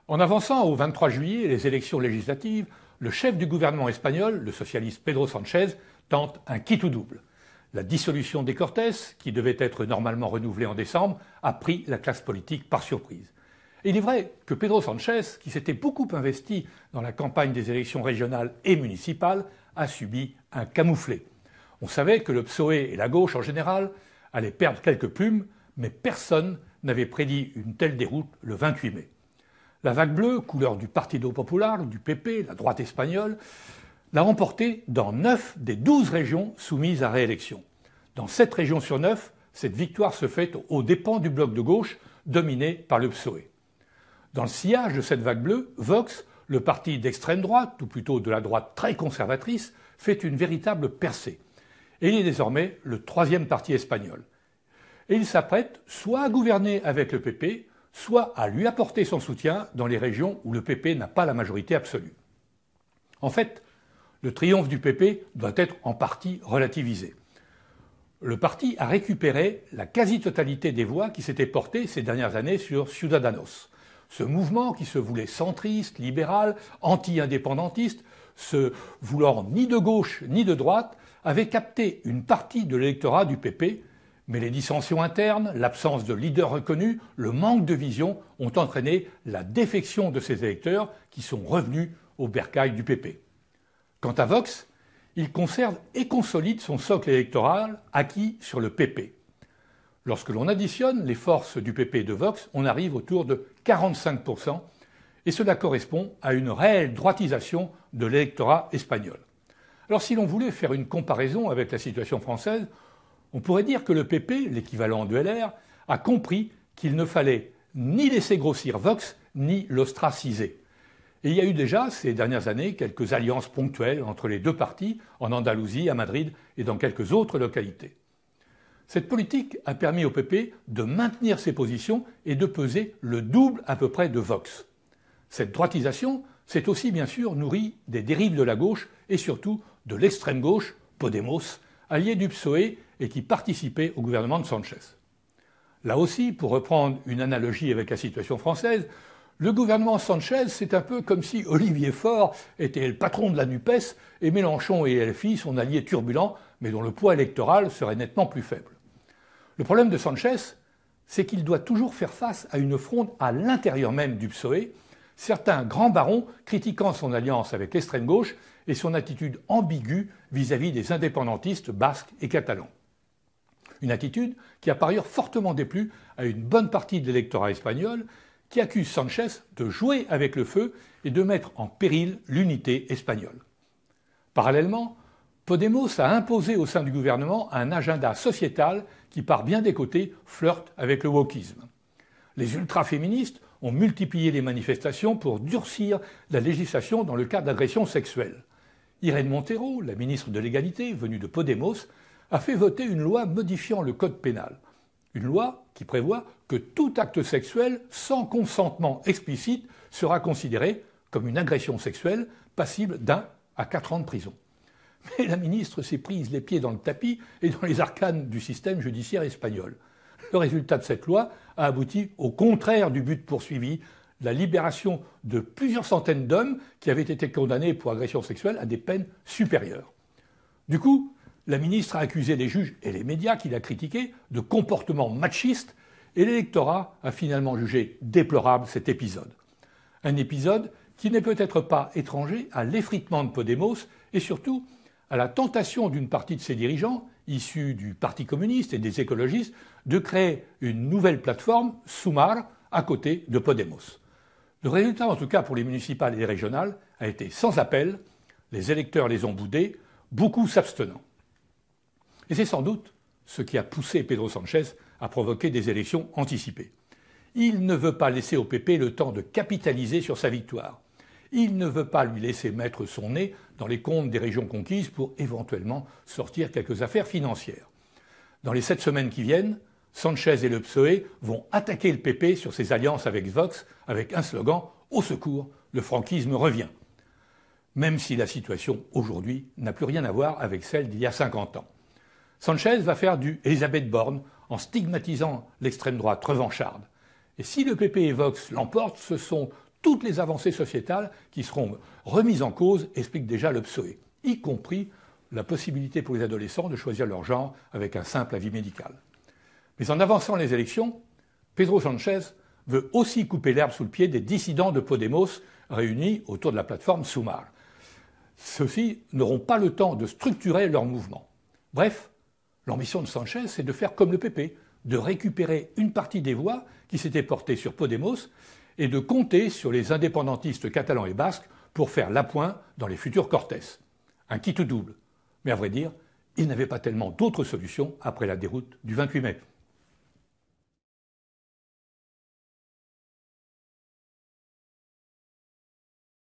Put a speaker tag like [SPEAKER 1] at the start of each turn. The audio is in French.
[SPEAKER 1] En avançant au 23 juillet, les élections législatives, le chef du gouvernement espagnol, le socialiste Pedro Sánchez, tente un quitte ou double. La dissolution des Cortes, qui devait être normalement renouvelée en décembre, a pris la classe politique par surprise. Et il est vrai que Pedro Sánchez, qui s'était beaucoup investi dans la campagne des élections régionales et municipales, a subi un camouflet. On savait que le PSOE et la gauche en général allaient perdre quelques plumes, mais personne n'avait prédit une telle déroute le 28 mai. La vague bleue, couleur du Partido Popular, du PP, la droite espagnole, l'a remporté dans 9 des 12 régions soumises à réélection. Dans 7 régions sur 9, cette victoire se fait aux dépens du bloc de gauche dominé par le PSOE. Dans le sillage de cette vague bleue, Vox, le parti d'extrême droite, ou plutôt de la droite très conservatrice, fait une véritable percée. Et il est désormais le 3e parti espagnol. Et il s'apprête soit à gouverner avec le PP, soit à lui apporter son soutien dans les régions où le PP n'a pas la majorité absolue. En fait, le triomphe du PP doit être en partie relativisé. Le parti a récupéré la quasi-totalité des voix qui s'étaient portées ces dernières années sur Ciudadanos. Ce mouvement qui se voulait centriste, libéral, anti-indépendantiste, se voulant ni de gauche ni de droite, avait capté une partie de l'électorat du PP, mais les dissensions internes, l'absence de leader reconnu, le manque de vision ont entraîné la défection de ces électeurs qui sont revenus au bercail du PP. Quant à Vox, il conserve et consolide son socle électoral acquis sur le PP. Lorsque l'on additionne les forces du PP et de Vox, on arrive autour de 45%, et cela correspond à une réelle droitisation de l'électorat espagnol. Alors si l'on voulait faire une comparaison avec la situation française, on pourrait dire que le PP, l'équivalent de LR, a compris qu'il ne fallait ni laisser grossir Vox, ni l'ostraciser. Et il y a eu déjà, ces dernières années, quelques alliances ponctuelles entre les deux partis, en Andalousie, à Madrid et dans quelques autres localités. Cette politique a permis au PP de maintenir ses positions et de peser le double à peu près de Vox. Cette droitisation s'est aussi bien sûr nourrie des dérives de la gauche et surtout de l'extrême gauche, Podemos, allié du PSOE et qui participait au gouvernement de Sanchez. Là aussi, pour reprendre une analogie avec la situation française, le gouvernement Sanchez, c'est un peu comme si Olivier Faure était le patron de la NUPES et Mélenchon et LFI son allié turbulent, mais dont le poids électoral serait nettement plus faible. Le problème de Sanchez, c'est qu'il doit toujours faire face à une fronde à l'intérieur même du PSOE, certains grands barons critiquant son alliance avec l'extrême gauche et son attitude ambiguë vis-à-vis des indépendantistes basques et catalans. Une attitude qui a par ailleurs fortement déplu à une bonne partie de l'électorat espagnol qui accuse Sanchez de jouer avec le feu et de mettre en péril l'unité espagnole. Parallèlement, Podemos a imposé au sein du gouvernement un agenda sociétal qui, par bien des côtés, flirte avec le wokisme. Les ultra-féministes ont multiplié les manifestations pour durcir la législation dans le cas d'agressions sexuelles. Irène Montero, la ministre de l'Égalité, venue de Podemos, a fait voter une loi modifiant le code pénal. Une loi qui prévoit que tout acte sexuel sans consentement explicite sera considéré comme une agression sexuelle passible d'1 à 4 ans de prison. Mais la ministre s'est prise les pieds dans le tapis et dans les arcanes du système judiciaire espagnol. Le résultat de cette loi a abouti au contraire du but poursuivi, la libération de plusieurs centaines d'hommes qui avaient été condamnés pour agression sexuelle à des peines supérieures. Du coup, la ministre a accusé les juges et les médias qui la critiquaient de comportements machistes et l'électorat a finalement jugé déplorable cet épisode. Un épisode qui n'est peut-être pas étranger à l'effritement de Podemos et surtout à la tentation d'une partie de ses dirigeants, issus du Parti communiste et des écologistes, de créer une nouvelle plateforme, Sumar, à côté de Podemos. Le résultat, en tout cas pour les municipales et les régionales, a été sans appel. Les électeurs les ont boudés, beaucoup s'abstenant. Et c'est sans doute ce qui a poussé Pedro Sánchez à provoquer des élections anticipées. Il ne veut pas laisser au PP le temps de capitaliser sur sa victoire. Il ne veut pas lui laisser mettre son nez dans les comptes des régions conquises pour éventuellement sortir quelques affaires financières. Dans les 7 semaines qui viennent, Sanchez et le PSOE vont attaquer le PP sur ses alliances avec Vox avec un slogan « Au secours, le franquisme revient ». Même si la situation aujourd'hui n'a plus rien à voir avec celle d'il y a 50 ans. Sanchez va faire du Elisabeth Borne en stigmatisant l'extrême droite revancharde. Et si le PP et Vox l'emportent, ce sont toutes les avancées sociétales qui seront remises en cause, explique déjà le PSOE, y compris la possibilité pour les adolescents de choisir leur genre avec un simple avis médical. Mais en avançant les élections, Pedro Sánchez veut aussi couper l'herbe sous le pied des dissidents de Podemos réunis autour de la plateforme Sumar. Ceux-ci n'auront pas le temps de structurer leur mouvement. Bref, l'ambition de Sánchez, c'est de faire comme le PP, de récupérer une partie des voix qui s'étaient portées sur Podemos et de compter sur les indépendantistes catalans et basques pour faire l'appoint dans les futurs Cortes. Un quitte double. Mais à vrai dire, il n'avait pas tellement d'autres solutions après la déroute du 28 mai.